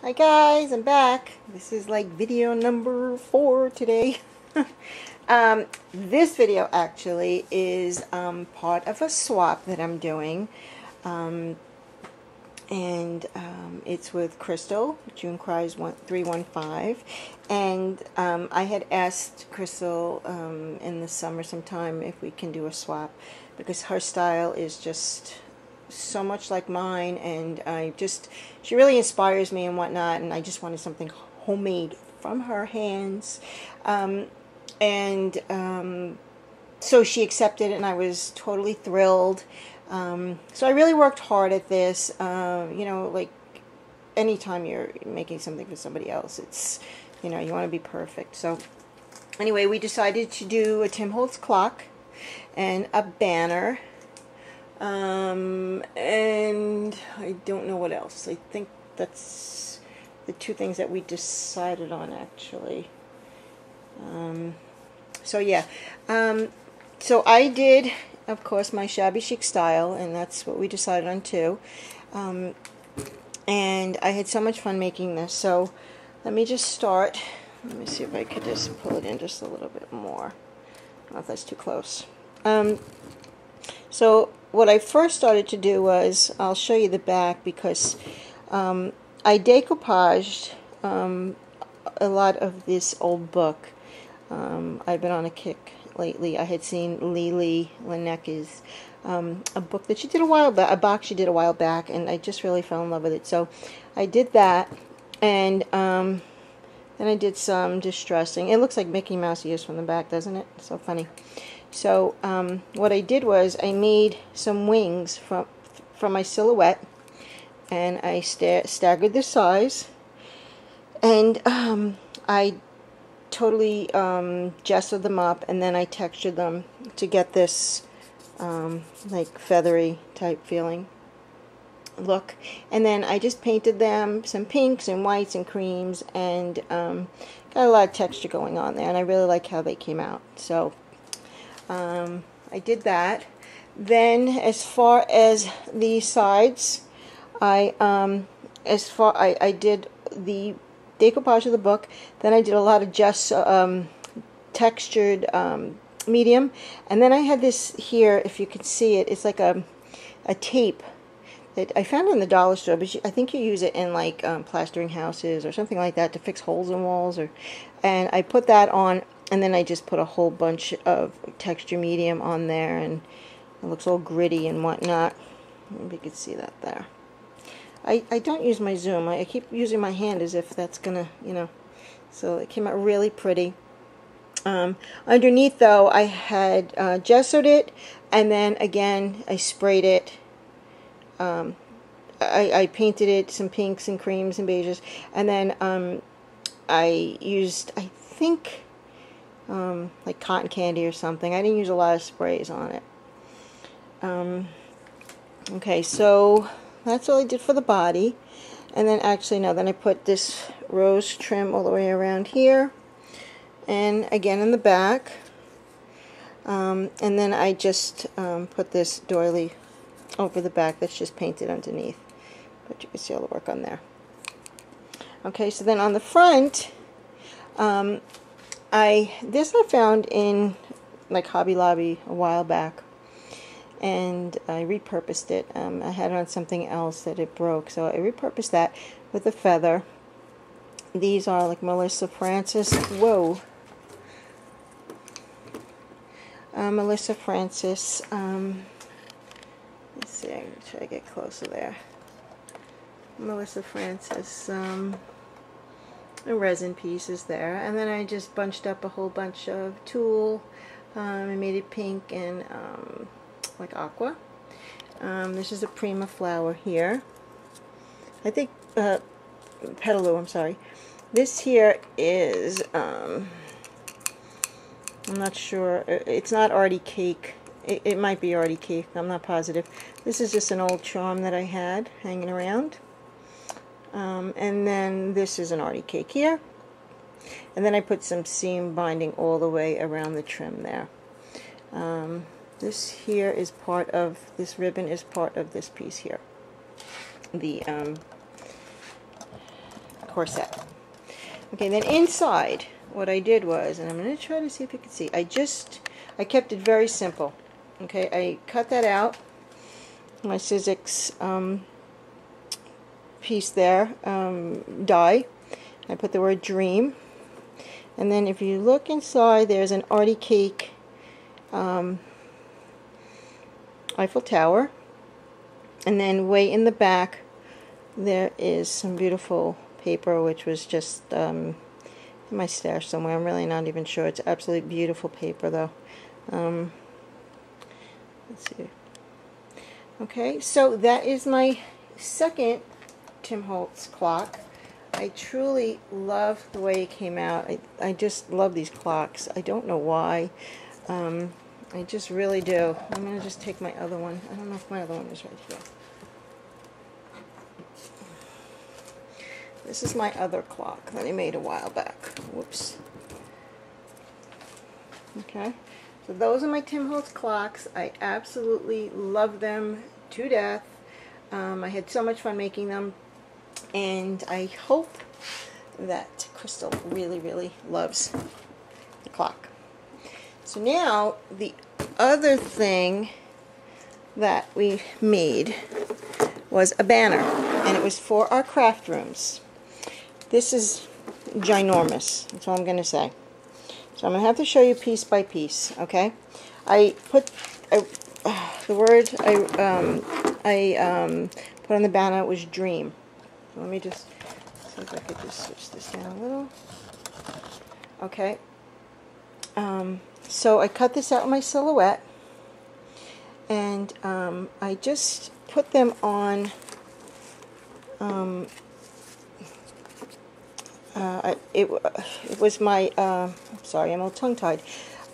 Hi guys, I'm back. This is like video number 4 today. This video actually is part of a swap that I'm doing. It's with Crystal, June Cries 315. And I had asked Crystal in the summer sometime if we can do a swap because her style is just so much like mine, and she really inspires me and whatnot, and I just wanted something homemade from her hands. So she accepted it, and I was totally thrilled. So I really worked hard at this. Like anytime you're making something for somebody else, it's, you want to be perfect. So anyway, we decided to do a Tim Holtz clock and a banner. And I don't know what else. I think that's the two things that we decided on, actually. So yeah. So I did, of course, my Shabby Chic style, and that's what we decided on too. And I had so much fun making this. So let me just start. Let me see if I could just pull it in just a little bit more. I don't know if that's too close. So what I first started to do was, I'll show you the back, because I decoupaged a lot of this old book. I've been on a kick lately. I had seen Lily Lynecke's a book that she did a while back, a box she did a while back, and I just really fell in love with it. So I did that, and then I did some distressing. It looks like Mickey Mouse ears from the back, doesn't it? So funny. So what I did was I made some wings from my silhouette, and I staggered the size, and I totally gessoed them up, and then I textured them to get this like feathery type feeling look. And then I just painted them some pinks and whites and creams, and got a lot of texture going on there, and I really like how they came out. So I did that. Then as far as the sides, I did the decoupage of the book. Then I did a lot of just textured medium, and then I had this here, if you can see it. It's like a tape that I found in the dollar store, but I think you use it in like plastering houses or something like that to fix holes in walls. And I put that on, and then I just put a whole bunch of texture medium on there, and it looks all gritty and whatnot. Maybe you can see that there. I don't use my zoom. I keep using my hand as if that's gonna, so it came out really pretty. Underneath, though, I had gessoed it, and then again I sprayed it. I painted it some pinks and creams and beiges, and then I used, I think, like cotton candy or something. I didn't use a lot of sprays on it. Okay, so that's all I did for the body. And then actually, no, then I put this rose trim all the way around here, and again in the back. And then I just put this doily over the back that's just painted underneath, but you can see all the work on there. Okay, so then on the front, this I found in like Hobby Lobby a while back, and I repurposed it. I had it on something else that it broke, so I repurposed that with a feather. These are like Melissa Francis. Whoa. Melissa Francis. Let's see, I'm going to try to get closer there. Melissa Francis. The resin pieces there, and then I just bunched up a whole bunch of tulle. I made it pink and like aqua. This is a Prima flower here. I think Petaloo, I'm sorry. This here is I'm not sure. It's not Artie Cake. It might be Artie Cake. I'm not positive. This is just an old charm that I had hanging around. And then this is an Artie Cake here. And then I put some seam binding all the way around the trim there. This here is part of, this ribbon is part of this piece here. The corset. Okay, then inside, what I did was, and I'm going to try to see if you can see, I kept it very simple. Okay, I cut that out, my Sizzix piece there, die. I put the word dream. And then if you look inside, there's an Artie Cake Eiffel Tower. And then way in the back, there is some beautiful paper, which was just in my stash somewhere. I'm really not even sure. It's absolutely beautiful paper, though. Let's see. Okay, so that is my second Tim Holtz clock. I truly love the way it came out. I just love these clocks. I don't know why. I just really do. I'm going to just take my other one. I don't know if my other one is right here. This is my other clock that I made a while back. Whoops. Okay. So those are my Tim Holtz clocks. I absolutely love them to death. I had so much fun making them. And I hope that Crystal really, really loves the clock. So now, the other thing that we made was a banner. And it was for our craft rooms. This is ginormous. That's all I'm going to say. So I'm going to have to show you piece by piece, okay? I put the word I put on the banner was dream. Let me just see if I could just switch this down a little. Okay. So I cut this out with my silhouette, and I just put them on. It was my. Sorry, I'm a little tongue-tied.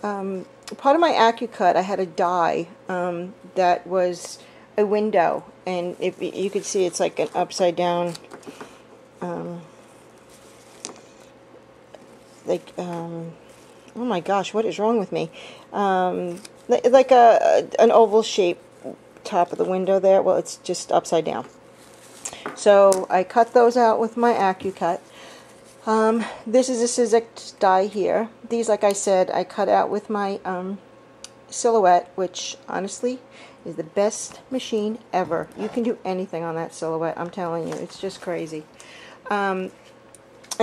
Part of my AccuCut, I had a die that was a window, and if you could see, it's like an upside down. Oh my gosh, what is wrong with me? Like an oval shape top of the window there. Well, it's just upside down. So I cut those out with my AccuCut. This is a Sizzix die here. These, like I said, I cut out with my silhouette, which honestly is the best machine ever. You can do anything on that silhouette, I'm telling you. It's just crazy. And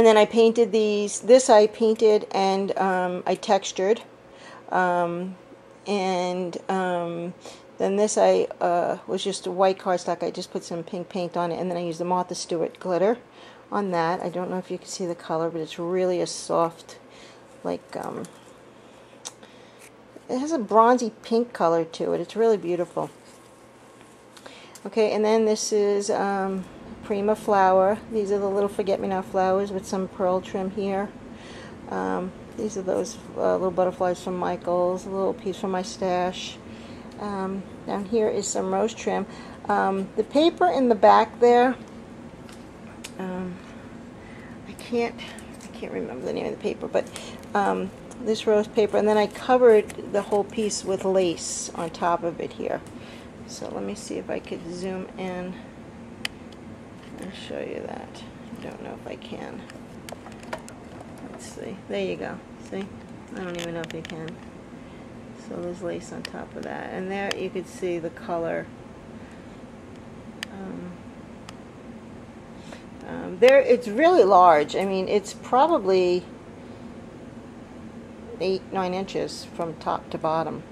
then I painted these. This I painted and I textured. Then this I was just a white cardstock. I just put some pink paint on it, and then I used the Martha Stewart glitter on that. I don't know if you can see the color, but it's really a soft, like, it has a bronzy pink color to it. It's really beautiful. Okay, and then this is Prima flower. These are the little forget-me-not flowers with some pearl trim here. These are those little butterflies from Michael's, a little piece from my stash. Down here is some rose trim. The paper in the back there, I can't remember the name of the paper, but this rose paper, and then I covered the whole piece with lace on top of it here. So let me see if I could zoom in and show you that. I don't know if I can. Let's see. There you go. See? I don't even know if you can. So there's lace on top of that. And there you could see the color. There, it's really large. I mean, it's probably 8-9 inches from top to bottom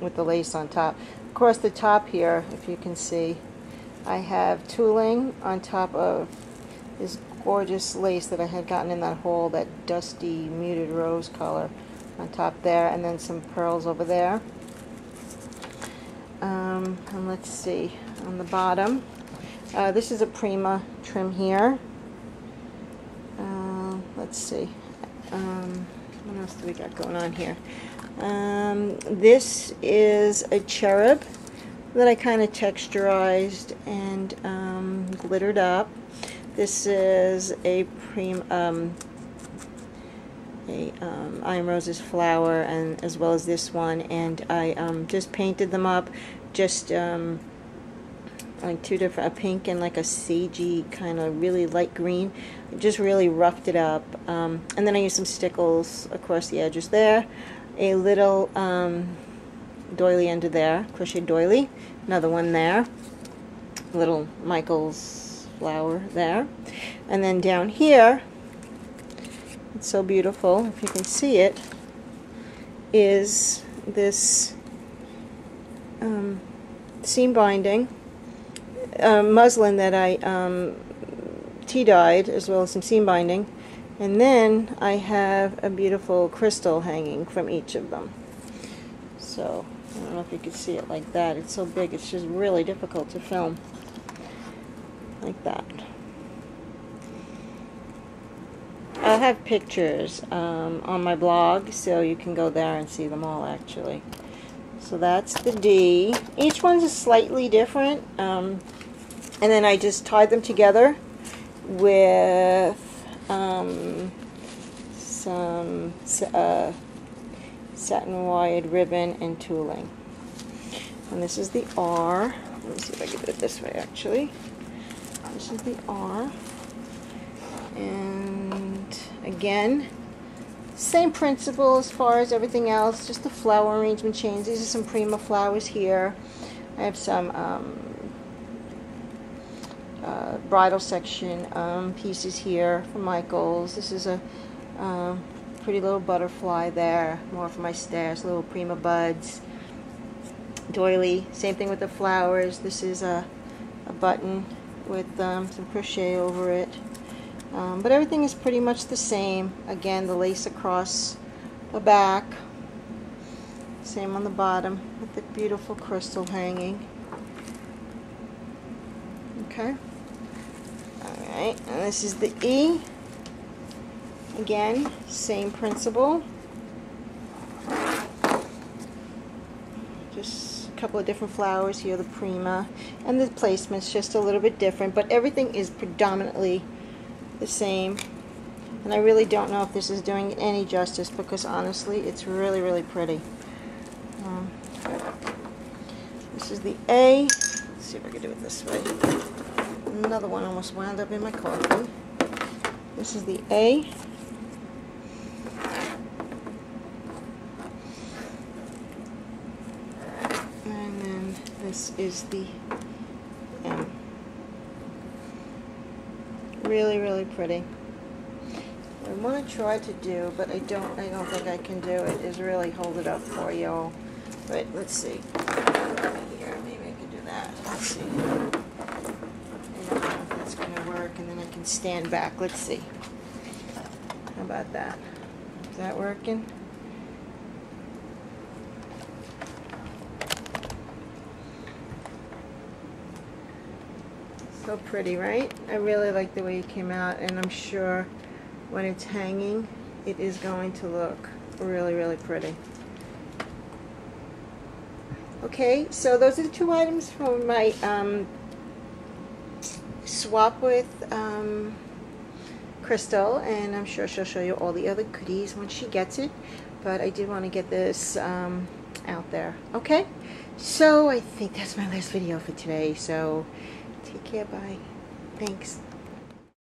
with the lace on top. Of course, the top here, if you can see, I have tooling on top of this gorgeous lace that I had gotten in that hole, that dusty muted rose color on top there, and then some pearls over there. And let's see, on the bottom, this is a Prima trim here. Let's see, what else do we got going on here? This is a cherub that I kind of texturized and glittered up. This is a I Am Rose's flower, and as well as this one, and I just painted them up, just like two different, a pink and like a sagey kind of really light green. Just really roughed it up. And then I used some stickles across the edges there. A little doily under there, crochet doily. Another one there. Little Michael's flower there. And then down here, it's so beautiful, if you can see it, is this seam binding muslin that I tea dyed, as well as some seam binding, and then I have a beautiful crystal hanging from each of them. So I don't know if you can see it like that. It's so big, it's just really difficult to film like that. I'll have pictures on my blog, so you can go there and see them all actually. So that's the D. Each one's slightly different, and then I just tied them together with some satin wired ribbon and tooling. And this is the R. Let me see if I can do it this way actually. This is the R. And again, same principle as far as everything else, just the flower arrangement change. These are some Prima flowers here. I have some bridal section pieces here for Michael's. This is a pretty little butterfly there, more for my stash, little Prima buds. Doily, same thing with the flowers. This is a button with some crochet over it. But everything is pretty much the same. Again, the lace across the back. Same on the bottom with the beautiful crystal hanging. Okay. Alright, and this is the E. Again, same principle. Just a couple of different flowers here, the Prima. And the placement's just a little bit different, but everything is predominantly the same. And I really don't know if this is doing it any justice, because honestly it's really, really pretty. This is the A. Let's see if I can do it this way. Another one almost wound up in my coffee. This is the A. And then this is the M. Really, really pretty. What I want to try to do, but I don't think I can do it, is really hold it up for y'all. But let's see. Here, maybe I can do that. Let's see. I don't know if that's going to work, and then I can stand back. Let's see. How about that? Is that working? So pretty, right? I really like the way it came out, and I'm sure when it's hanging, it is going to look really, really pretty. Okay, so those are the two items from my swap with Crystal, and I'm sure she'll show you all the other goodies when she gets it, but I did want to get this out there. Okay, so I think that's my last video for today, so take care, bye. Thanks.